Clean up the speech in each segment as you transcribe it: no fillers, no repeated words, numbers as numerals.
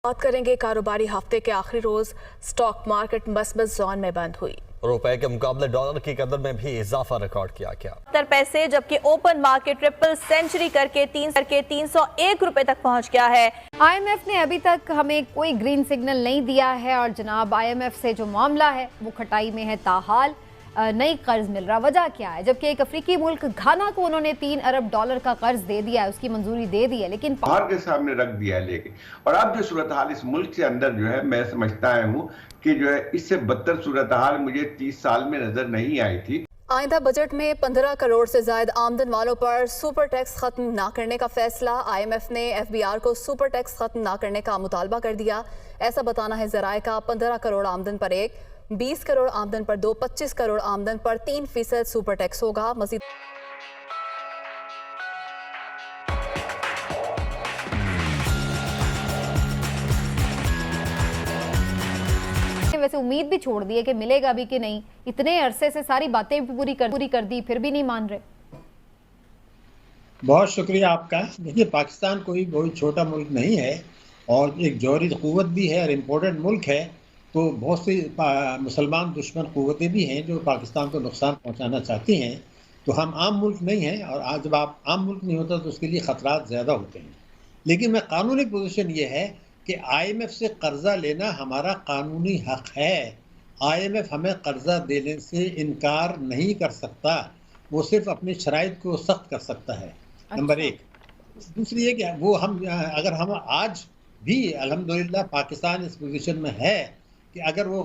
बात करेंगे कारोबारी हफ्ते के आखिरी रोज स्टॉक मार्केट मस्बत जोन में बंद हुई। रुपए के मुकाबले डॉलर की कदर में भी इजाफा रिकॉर्ड किया गया। 70 पैसे जबकि ओपन मार्केट ट्रिपल सेंचुरी करके 301 रुपए तक पहुंच गया है। IMF ने अभी तक हमें कोई ग्रीन सिग्नल नहीं दिया है और जनाब IMF से जो मामला है वो खटाई में है। ताहाल नई कर्ज मिल रहा, वजह क्या है? जबकि एक अफ्रीकी मुल्क घाना को उन्होंने 3 अरब डॉलर का कर्ज दे दिया है, उसकी मंजूरी दे दी है, लेकिन बाहर के सामने रख दिया है लेके। और अब जो सूरत हाल इस मुल्क के अंदर जो है, मैं समझता हूँ कि जो है इससे बदतर सूरत हाल मुझे 30 साल में नजर नहीं आई थी। आइंदा बजट में 15 करोड़ से ज्यादा आमदन वालों पर सुपर टैक्स खत्म ना करने का फैसला। IMF ने FBR को सुपर टैक्स खत्म ना करने का मुतालबा कर दिया। ऐसा बताना है ज़राए का। 15 करोड़ आमदन पर 1, 20 करोड़ आमदन पर 2, 25 करोड़ आमदन पर 3% सुपर टैक्स होगा। मजीद वैसे उम्मीद भी छोड़ दी है कि मिलेगा भी कि नहीं। इतने अरसे से सारी बातें पूरी कर दी, फिर भी नहीं मान रहे। बहुत शुक्रिया आपका। देखिए, पाकिस्तान कोई बहुत छोटा मुल्क नहीं है और एक जौहरी क़ुव्वत भी है और इम्पोर्टेंट मुल्क है। तो बहुत सी मुसलमान दुश्मन क़ुव्वतें भी हैं जो पाकिस्तान को नुकसान पहुंचाना चाहती हैं। तो हम आम मुल्क नहीं हैं और आज जब आप आम मुल्क नहीं होता तो उसके लिए ख़तरात ज़्यादा होते हैं। लेकिन मैं कानूनी पोजीशन ये है कि IMF से कर्जा लेना हमारा कानूनी हक है। IMF हमें कर्जा देने से इनकार नहीं कर सकता, वो सिर्फ अपनी शराइत को सख्त कर सकता है। नंबर 1। दूसरी ये कि वो अगर हम आज भी अल्हम्दुलिल्लाह पाकिस्तान इस पोजीशन में है कि अगर वो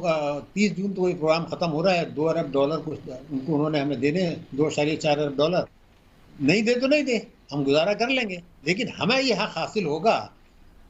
30 जून तो ये प्रोग्राम ख़त्म हो रहा है, 2 अरब डॉलर को उनको उन्होंने हमें देने 2.4 अरब डॉलर, नहीं दे तो नहीं दे, हम गुजारा कर लेंगे। लेकिन हमें ये हक हासिल होगा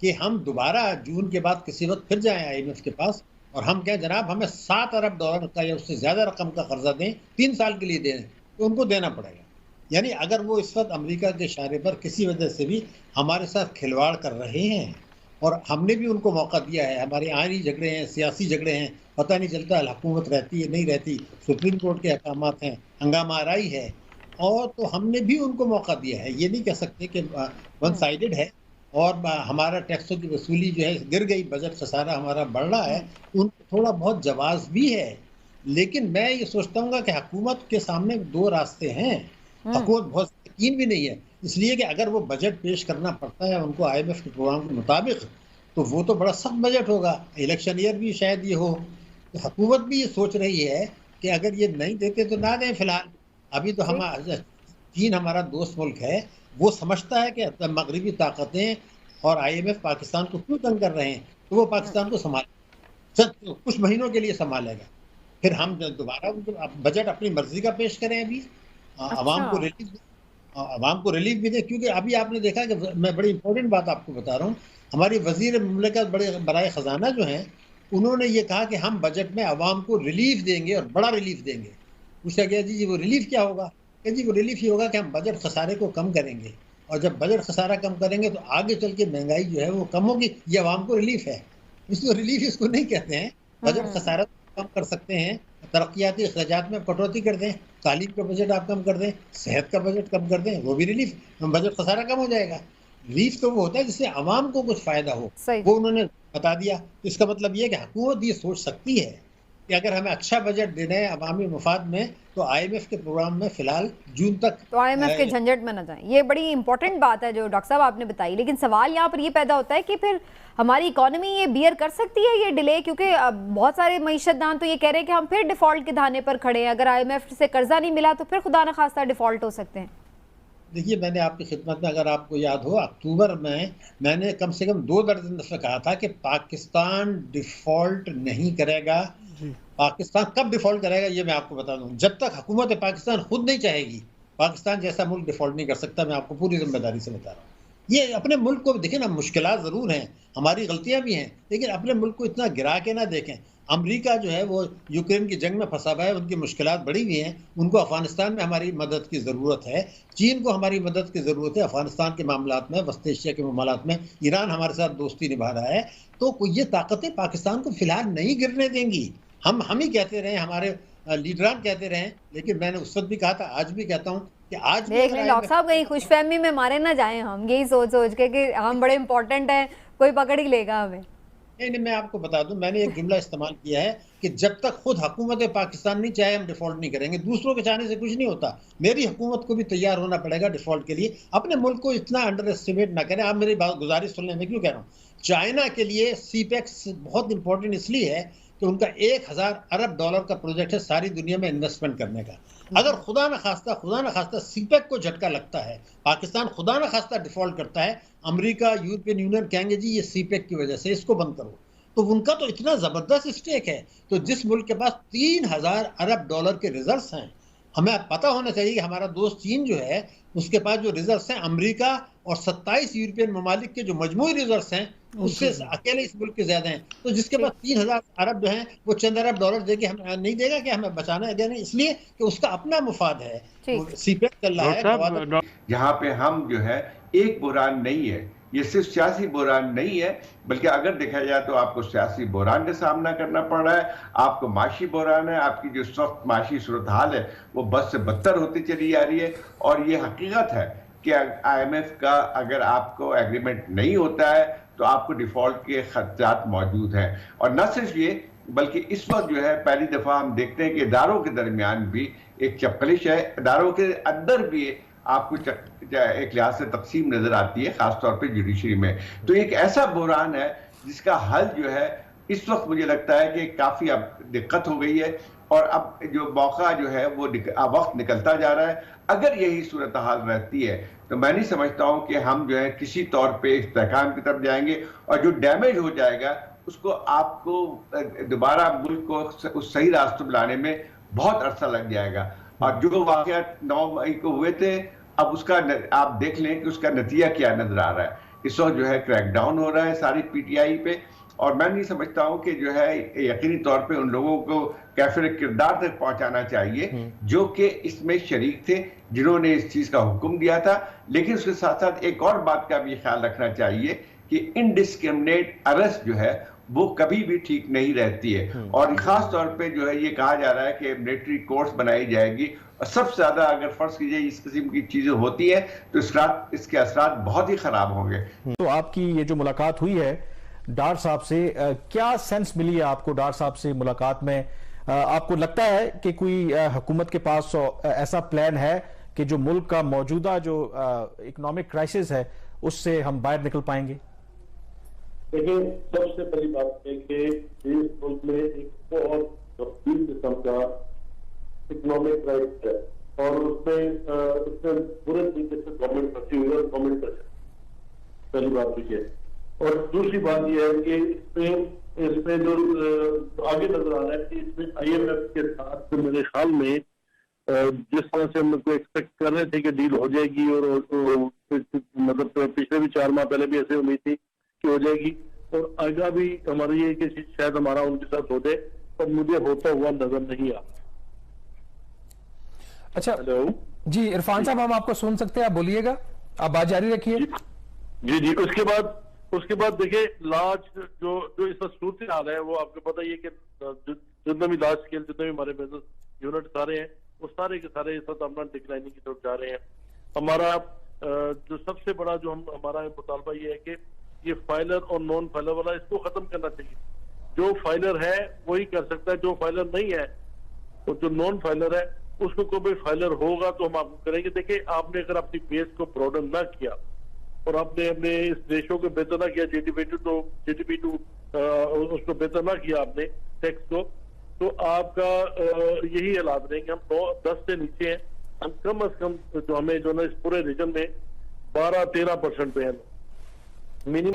कि हम दोबारा जून के बाद किसी वक्त फिर जाएं IMF के पास और हम कहें जनाब हमें 7 अरब डॉलर का या उससे ज़्यादा रकम का कर्जा दें, 3 साल के लिए दें, तो उनको देना पड़ेगा। यानी अगर वो इस वक्त अमेरिका के इशारे पर किसी वजह से भी हमारे साथ खिलवाड़ कर रहे हैं और हमने भी उनको मौका दिया है, हमारे आईनी झगड़े हैं, सियासी झगड़े हैं, पता नहीं चलता हुकूमत रहती है नहीं रहती, सुप्रीम कोर्ट के अहकामात हैं, हंगामा आराई है, और तो हमने भी उनको मौका दिया है। ये नहीं कह सकते कि वन साइडेड है और हमारा टैक्सों की वसूली जो है गिर गई, बजट खसारा हमारा बढ़ रहा है, उनको थोड़ा बहुत जवाब भी है। लेकिन मैं ये सोचता हूँ कि हुकूमत के सामने 2 रास्ते हैं। हुकूमत बहुत यकीन भी नहीं है, इसलिए कि अगर वो बजट पेश करना पड़ता है उनको IMF के प्रोग्राम के मुताबिक, तो वो तो बड़ा सख्त बजट होगा। इलेक्शन ईयर भी शायद ये हो, तो हुकूमत भी ये सोच रही है कि अगर ये नहीं देते तो ना दें। फिलहाल अभी तो हम चीन हमारा दोस्त मुल्क है, वो समझता है कि मगरबी ताकतें और IMF पाकिस्तान को क्यों तंग कर रहे हैं, तो वो पाकिस्तान को कुछ महीनों के लिए संभालेगा। फिर हम दोबारा बजट अपनी मर्जी का पेश करें। अभी आवाम को रिलीफ भी दें, क्योंकि अभी आपने देखा कि मैं बड़ी इंपॉर्टेंट बात आपको बता रहा हूँ, हमारी वजीर मुमलिकत बराए ख़जाना जो हैं, उन्होंने ये कहा कि हम बजट में आवाम को रिलीफ देंगे और बड़ा रिलीफ देंगे। पूछा गया जी वो रिलीफ क्या होगा? जी वो रिलीफ ये होगा कि हम बजट खसारे को कम करेंगे, और जब बजट खसारा कम करेंगे तो आगे चल के महंगाई जो है वो कम होगी। ये आवाम को रिलीफ है, इसको रिलीफ इसको नहीं कहते हैं। बजट खसारा कम कर सकते हैं, तरक्याती अखराजात में कटौती कर दें, तालीम का बजट आप कम कर दें, सेहत का बजट कम कर दें, वो भी रिलीफ, बजट खसारा कम हो जाएगा। रिलीफ तो वो होता है जिससे आवाम को कुछ फायदा हो, वो उन्होंने बता दिया। इसका मतलब ये है कि हुकूमत ये सोच सकती है कि अगर हमें अच्छा बजट देना है अवामी मफाद में, तो IMF के प्रोग्राम में फिलहाल जून तक तो IMF के झंझट में न जाएं। ये बड़ी इंपॉर्टेंट बात है जो डॉक्टर साहब आपने बताई। लेकिन सवाल यहाँ पर ये पैदा होता है कि फिर हमारी इकोनॉमी ये बियर कर सकती है ये डिले? क्योंकि बहुत सारे मईशतदान तो ये कह रहे हैं कि हम फिर डिफ़ॉल्ट के धाने पर खड़े हैं, अगर IMF से कर्जा नहीं मिला तो फिर खुदा न खास्ता डिफ़ॉल्ट हो सकते हैं। देखिए, मैंने आपकी खिदमत में, अगर आपको याद हो, अक्टूबर में मैंने कम से कम 2 दर्जन दफ़े कहा था कि पाकिस्तान डिफ़ॉल्ट नहीं करेगा। पाकिस्तान कब डिफ़ॉल्ट करेगा ये मैं आपको बता दूं, जब तक हुकूमत पाकिस्तान खुद नहीं चाहेगी। पाकिस्तान जैसा मुल्क डिफ़ॉल्ट नहीं कर सकता, मैं आपको पूरी जिम्मेदारी से बता रहा हूँ। ये अपने मुल्क को देखें ना, मुश्किलात ज़रूर हैं, हमारी गलतियाँ भी हैं, लेकिन अपने मुल्क को इतना गिरा के ना देखें। अमेरिका जो है वो यूक्रेन की जंग में फंसा हुआ है, उनकी मुश्किलात बड़ी हुई हैं, उनको अफ़गानिस्तान में हमारी मदद की ज़रूरत है, चीन को हमारी मदद की ज़रूरत है अफ़गानिस्तान के मामलात में, वस्त एशिया के मामलात में, ईरान हमारे साथ दोस्ती निभा रहा है। तो ये ताकतें पाकिस्तान को फ़िलहाल नहीं गिरने देंगी। हम ही कहते रहे, हमारे लीडरान कहते रहे, लेकिन मैंने उस वक्त भी कहा था, आज भी कहता हूँ कि आज देख लें डॉक्टर साहब, कहीं खुशफहमी में मारे ना जाएं हम, यही सोच के कि हम बड़े इंपॉर्टेंट हैं, कोई पकड़ ही लेगा हमें। نہیں میں آپ کو بتا دوں، میں نے ایک جملہ استعمال کیا ہے کہ جب تک خود حکومت پاکستان نہیں چاہے ہم ڈیفالٹ نہیں کریں گے. دوسروں کے چاہنے سے کچھ نہیں ہوتا. میری حکومت کو بھی تیار ہونا پڑے گا ڈیفالٹ کے لیے. اپنے ملک کو اتنا انڈر اسٹیمیٹ نہ کریں. آپ میری بات گزارش سن لیں، میں کیوں کہہ رہا ہوں. چائنا کے لیے سی پیکس بہت امپورٹنٹ اس لیے ہے کہ ان کا 1000 ارب ڈالر کا پروجیکٹ ہے ساری دنیا میں انویسٹمنٹ کرنے کا. اگر خدا نہ خواستہ سی پیک کو جھٹکا لگتا ہے، پاکستان خدا نہ خواستہ ڈیفالٹ کرتا ہے، امریکہ یورپین یونین کہیں گے جی یہ سی پیک کی وجہ سے، اس کو بند کرو. تو ان کا تو اتنا زبردست اسٹیک ہے. تو جس ملک کے پاس 3000 ارب ڈالر کے ریزروز ہیں، ہمیں پتہ ہونا چاہیے کہ ہمارا دوست چین جو ہے اس کے پاس جو ریزروز ہیں امریکہ اور 27 یورپین ممالک کے جو مجموعی ریزروز ہیں اس سے اکیلے اس ملک کے زیادہ ہیں. تو جس کے پاس 3000 ارب جو ہیں وہ چند ارب ڈالر دے کے ہمیں نہیں دے گا کہ ہمیں بچانا ہے نہیں، اس لیے کہ اس کا اپنا مفاد ہے. سی پیک چل رہا ہے. یہاں پہ ہم جو ہے ایک بحران نہیں ہے، یہ صرف سیاسی بحران نہیں ہے، بلکہ اگر دیکھا جائے تو آپ کو سیاسی بحران کا سامنا کرنا پڑ رہا ہے، آپ کو معاشی بحران ہے. آپ کی جو سخت معاشی صورتحال ہے وہ بد سے بدتر ہوتی چلی جا رہی ہے. اور یہ حقیقت ہے کہ آئی ایم ایف کا اگر آپ کو ایگریمنٹ نہیں ہوتا ہے تو آپ کو ڈیفالٹ کے خدشات موجود ہیں. اور نہ صرف یہ بلکہ اس وقت جو ہے پہلی دفعہ ہم دیکھتے ہیں کہ اداروں کے درمیان بھی ایک چپکلش ہے، اداروں کے اندر بھی آپ کو ایک لحاظ سے تقسیم نظر آتی ہے، خاص طور پہ جوڈیشری میں. تو ایک ایسا بحران ہے جس کا حل جو ہے اس وقت مجھے لگتا ہے کہ کافی اب دقت ہو گئی ہے، اور اب جو موقع جو ہے وہ وقت نکلتا جا رہا ہے. اگر یہی صورتحال رہتی ہے تو میں نہیں سمجھتا ہوں کہ ہم جو ہے کسی طور پہ استحکام کی طرف جائیں گے، اور جو ڈیمیج ہو جائے گا اس کو آپ کو دوبارہ ملک کو اس صحیح راستوں پہ لانے میں بہت عرصہ لگ جائے گا. اور جو واقعات 9 مئی کو ہوئے تھے اب اس کا آپ دیکھ لیں کہ اس کا نتیجہ کیا نظر آ رہا ہے. اس وقت جو ہے کریک ڈاؤن ہو رہا ہے ساری پی ٹی آئی پہ، اور میں نہیں سمجھتا ہوں کہ جو ہے یقینی طور پہ ان لوگوں کو کیفر کردار تک پہنچانا چاہیے جو کہ اس میں شریک تھے، جنہوں نے اس چیز کا حکم دیا تھا. لیکن اس کے ساتھ ساتھ ایک اور بات کا بھی خیال رکھنا چاہیے کہ انڈسکرمنیٹ ارسٹ جو ہے وہ کبھی بھی ٹھیک نہیں رہتی ہے. اور خاص طور پہ جو ہے یہ کہا جا رہا ہے کہ ملٹری کورٹس بنائی جائے گی، اور سب سے زیادہ اگر فرض کیجئے اس قسم کی چیزیں ہوتی ہیں تو اس کے اثرات بہت ہی خراب ہوں گے. تو آپ کی یہ جو ملاقات ہوئی ہے ڈار صاحب سے، کیا سینس ملی ہے آپ کو ڈار صاحب سے ملاقات میں؟ آپ کو لگتا ہے کہ کوئی حکومت کے پاس ایسا پلان ہے کہ جو ملک کا موجودہ جو اکنامک کرائسس ہے اس سے ہم باہر نکل پائیں گے؟ دیکھیں، سب سے پہلی بات ہے کہ اس ملک میں ایک بہت گمبھیر قسم کا اکنامک کرائسس ہے، اور اس میں برے طریقے سے گورنمنٹ پھنسی ہوئی ہے، گورنمنٹ پہلی بات یہ ہے. اور دوسری بات یہ ہے کہ اس میں جو آگے نظر آ رہا ہے کہ اس میں آئی ایم ایف کے ساتھ میرے خیال میں جس طرح سے ہم کو ایکسپیکٹ کر رہے تھے کہ ڈیل ہو جائے گی، اور مطلب پچھلے بھی 4 ماہ پہلے بھی ایسے امید تھی کہ ہو جائے گی، اور آگے بھی ہماری یہ کہ شاید ہمارا ان کے ساتھ ہو جائے، پر مجھے ہوتا ہوا نظر نہیں آ. اچھا جی عرفان صاحب، ہم آپ کو سن سکتے ہیں، آپ بولیے گا، آپ بات جاری رکھیے. جی اس کے بعد دیکھیں لاج جو اس وقت صورت حال ہے وہ آپ کو پتہ ہی ہے کہ جتنا بھی لارج اسکیل جتنے بھی ہمارے بزنس یونٹ سارے ہیں وہ سارے کے سارے اس وقت اپنا ڈکلائننگ کی طرف جا رہے ہیں. ہمارا جو سب سے بڑا جو ہمارا مطالبہ یہ ہے کہ یہ فائلر اور نان فائلر والا اس کو ختم کرنا چاہیے. جو فائلر ہے وہی کر سکتا ہے، جو فائلر نہیں ہے اور جو نان فائلر ہے اس کو کوئی فائلر ہوگا تو ہم آپ کو کریں گے. دیکھیں، آپ نے اگر اپنی بیس کو براڈن نہ کیا اور آپ نے اپنے اس ریشو کو بہتر نہ کیا، جی ڈی پی ٹو اس کو بہتر نہ کیا آپ نے ٹیکس کو، تو آپ کا یہی حالات رہیں گے. ہم 10 سے نیچے ہیں، ہم کم از کم جو ہمیں جو نا اس پورے ریجن میں 12-13% پہ ہیں منیمم.